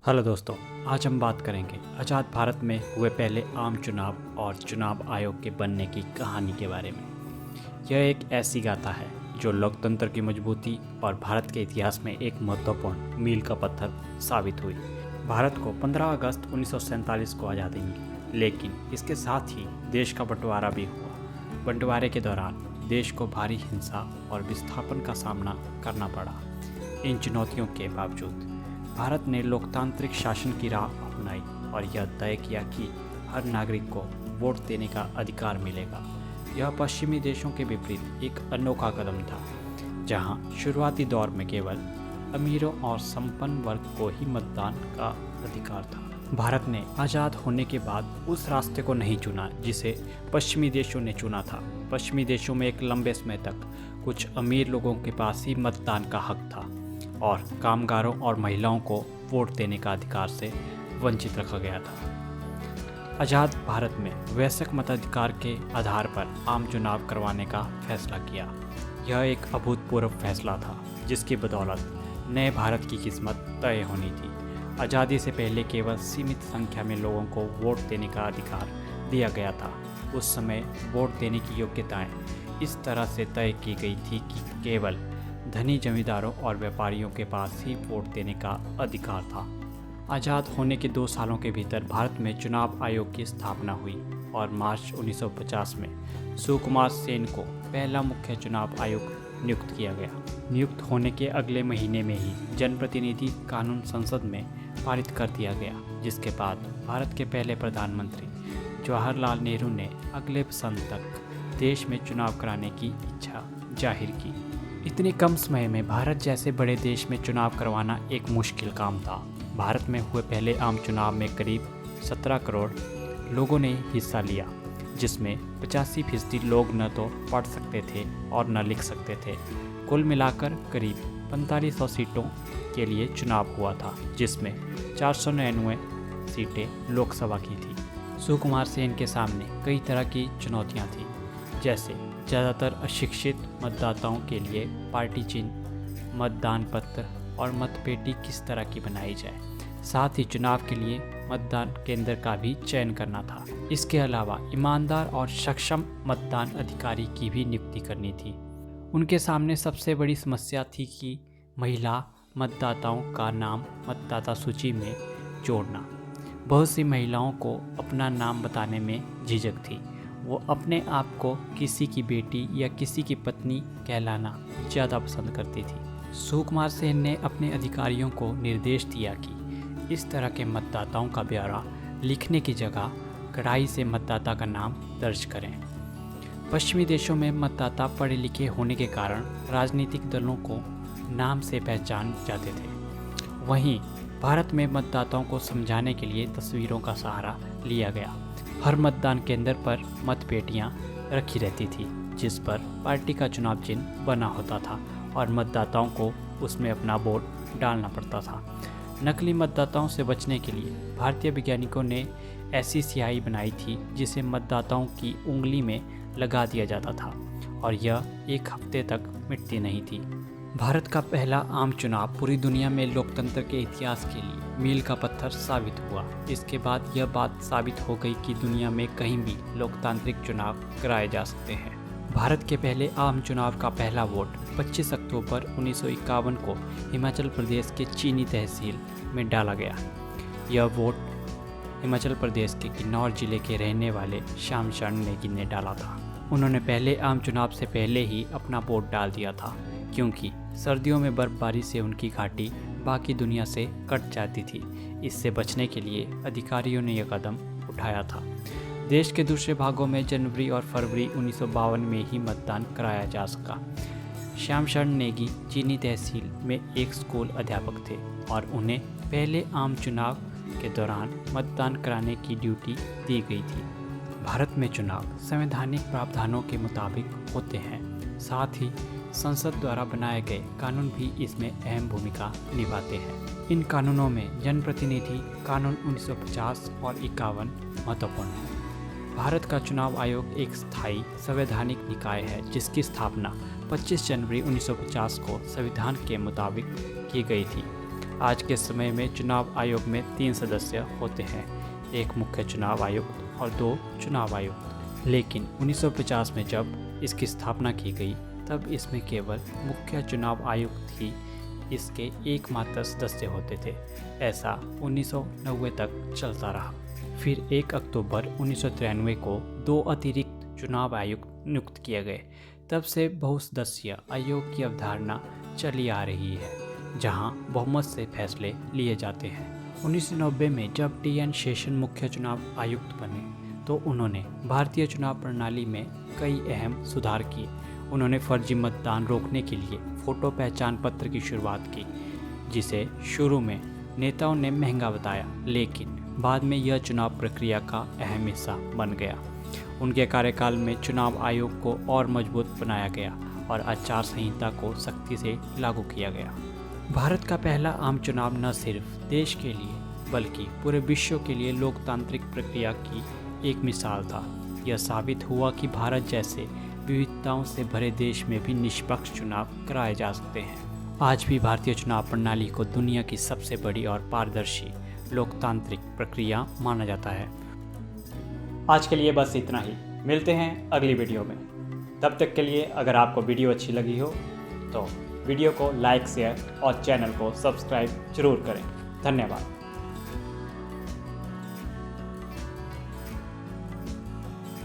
Hello दोस्तों, आज हम बात करेंगे आज़ाद भारत में हुए पहले आम चुनाव और चुनाव आयोग के बनने की कहानी के बारे में। यह एक ऐसी गाथा है जो लोकतंत्र की मजबूती और भारत के इतिहास में एक महत्वपूर्ण मील का पत्थर साबित हुई। भारत को 15 अगस्त 1947 को आज़ादी मिली, लेकिन इसके साथ ही देश का बंटवारा भी हुआ। बंटवारे के दौरान देश को भारी हिंसा और विस्थापन का सामना करना पड़ा। इन चुनौतियों के बावजूद भारत ने लोकतांत्रिक शासन की राह अपनाई और यह तय किया कि हर नागरिक को वोट देने का अधिकार मिलेगा। यह पश्चिमी देशों के विपरीत एक अनोखा कदम था, जहां शुरुआती दौर में केवल अमीरों और संपन्न वर्ग को ही मतदान का अधिकार था। भारत ने आज़ाद होने के बाद उस रास्ते को नहीं चुना जिसे पश्चिमी देशों ने चुना था। पश्चिमी देशों में एक लंबे समय तक कुछ अमीर लोगों के पास ही मतदान का हक था और कामगारों और महिलाओं को वोट देने का अधिकार से वंचित रखा गया था। आज़ाद भारत में वयस्क मताधिकार के आधार पर आम चुनाव करवाने का फैसला किया। यह एक अभूतपूर्व फैसला था जिसकी बदौलत नए भारत की किस्मत तय होनी थी। आज़ादी से पहले केवल सीमित संख्या में लोगों को वोट देने का अधिकार दिया गया था। उस समय वोट देने की योग्यताएं इस तरह से तय की गई थी कि केवल धनी जमींदारों और व्यापारियों के पास ही वोट देने का अधिकार था। आज़ाद होने के 2 सालों के भीतर भारत में चुनाव आयोग की स्थापना हुई और मार्च 1950 में सुकुमार सेन को पहला मुख्य चुनाव आयुक्त नियुक्त किया गया। नियुक्त होने के अगले महीने में ही जनप्रतिनिधि कानून संसद में पारित कर दिया गया, जिसके बाद भारत के पहले प्रधानमंत्री जवाहरलाल नेहरू ने अगले वसंत तक देश में चुनाव कराने की इच्छा जाहिर की। इतने कम समय में भारत जैसे बड़े देश में चुनाव करवाना एक मुश्किल काम था। भारत में हुए पहले आम चुनाव में करीब 17 करोड़ लोगों ने हिस्सा लिया, जिसमें 85% लोग न तो पढ़ सकते थे और न लिख सकते थे। कुल मिलाकर करीब 4500 सीटों के लिए चुनाव हुआ था, जिसमें 499 सीटें लोकसभा की थी। सुकुमार सेन के सामने कई तरह की चुनौतियाँ थीं, जैसे ज़्यादातर अशिक्षित मतदाताओं के लिए पार्टी चिन्ह, मतदान पत्र और मतपेटी किस तरह की बनाई जाए। साथ ही चुनाव के लिए मतदान केंद्र का भी चयन करना था। इसके अलावा ईमानदार और सक्षम मतदान अधिकारी की भी नियुक्ति करनी थी। उनके सामने सबसे बड़ी समस्या थी कि महिला मतदाताओं का नाम मतदाता सूची में जोड़ना। बहुत सी महिलाओं को अपना नाम बताने में झिझक थी। वो अपने आप को किसी की बेटी या किसी की पत्नी कहलाना ज़्यादा पसंद करती थी। सुकुमार सेन ने अपने अधिकारियों को निर्देश दिया कि इस तरह के मतदाताओं का ब्यौरा लिखने की जगह कड़ाई से मतदाता का नाम दर्ज करें। पश्चिमी देशों में मतदाता पढ़े लिखे होने के कारण राजनीतिक दलों को नाम से पहचान जाते थे। वहीं भारत में मतदाताओं को समझाने के लिए तस्वीरों का सहारा लिया गया। हर मतदान केंद्र पर मतपेटियां रखी रहती थी, जिस पर पार्टी का चुनाव चिन्ह बना होता था और मतदाताओं को उसमें अपना वोट डालना पड़ता था। नकली मतदाताओं से बचने के लिए भारतीय वैज्ञानिकों ने ऐसी स्याही बनाई थी जिसे मतदाताओं की उंगली में लगा दिया जाता था और यह 1 हफ्ते तक मिटती नहीं थी। भारत का पहला आम चुनाव पूरी दुनिया में लोकतंत्र के इतिहास के लिए मील का पत्थर साबित हुआ। इसके बाद यह बात साबित हो गई कि दुनिया में कहीं भी लोकतांत्रिक चुनाव कराए जा सकते हैं। भारत के पहले आम चुनाव का पहला वोट 25 अक्टूबर 1951 को हिमाचल प्रदेश के चीनी तहसील में डाला गया। यह वोट हिमाचल प्रदेश के किन्नौर जिले के रहने वाले श्याम शरण नेगी ने डाला था। उन्होंने पहले आम चुनाव से पहले ही अपना वोट डाल दिया था, क्योंकि सर्दियों में बर्फबारी से उनकी घाटी बाकी दुनिया से कट जाती थी। इससे बचने के लिए अधिकारियों ने यह कदम उठाया था। देश के दूसरे भागों में जनवरी और फरवरी 1952 में ही मतदान कराया जा सका। श्याम शरण नेगी चीनी तहसील में एक स्कूल अध्यापक थे और उन्हें पहले आम चुनाव के दौरान मतदान कराने की ड्यूटी दी गई थी। भारत में चुनाव संवैधानिक प्रावधानों के मुताबिक होते हैं। साथ ही संसद द्वारा बनाए गए कानून भी इसमें अहम भूमिका निभाते हैं। इन कानूनों में जनप्रतिनिधि कानून 1950 और 51 महत्वपूर्ण है। भारत का चुनाव आयोग एक स्थायी संवैधानिक निकाय है जिसकी स्थापना 25 जनवरी 1950 को संविधान के मुताबिक की गई थी। आज के समय में चुनाव आयोग में 3 सदस्य होते हैं, एक मुख्य चुनाव आयुक्त और 2 चुनाव आयुक्त। लेकिन 1950 में जब इसकी स्थापना की गई तब इसमें केवल मुख्य चुनाव आयुक्त ही इसके एकमात्र सदस्य होते थे। ऐसा 1990 तक चलता रहा। फिर 1 अक्टूबर 1993 को 2 अतिरिक्त चुनाव आयुक्त नियुक्त किए गए। तब से बहुसदस्यीय आयोग की अवधारणा चली आ रही है, जहां बहुमत से फैसले लिए जाते हैं। 1990 में जब टी.एन. शेषन मुख्य चुनाव आयुक्त बने तो उन्होंने भारतीय चुनाव प्रणाली में कई अहम सुधार किए। उन्होंने फर्जी मतदान रोकने के लिए फ़ोटो पहचान पत्र की शुरुआत की, जिसे शुरू में नेताओं ने महंगा बताया, लेकिन बाद में यह चुनाव प्रक्रिया का अहम हिस्सा बन गया। उनके कार्यकाल में चुनाव आयोग को और मजबूत बनाया गया और आचार संहिता को सख्ती से लागू किया गया। भारत का पहला आम चुनाव न सिर्फ देश के लिए बल्कि पूरे विश्व के लिए लोकतांत्रिक प्रक्रिया की एक मिसाल था। यह साबित हुआ कि भारत जैसे विविधताओं से भरे देश में भी निष्पक्ष चुनाव कराए जा सकते हैं। आज भी भारतीय चुनाव प्रणाली को दुनिया की सबसे बड़ी और पारदर्शी लोकतांत्रिक प्रक्रिया माना जाता है। आज के लिए बस इतना ही। मिलते हैं अगली वीडियो में। तब तक के लिए अगर आपको वीडियो अच्छी लगी हो तो वीडियो को लाइक, शेयर और चैनल को सब्सक्राइब जरूर करें। धन्यवाद।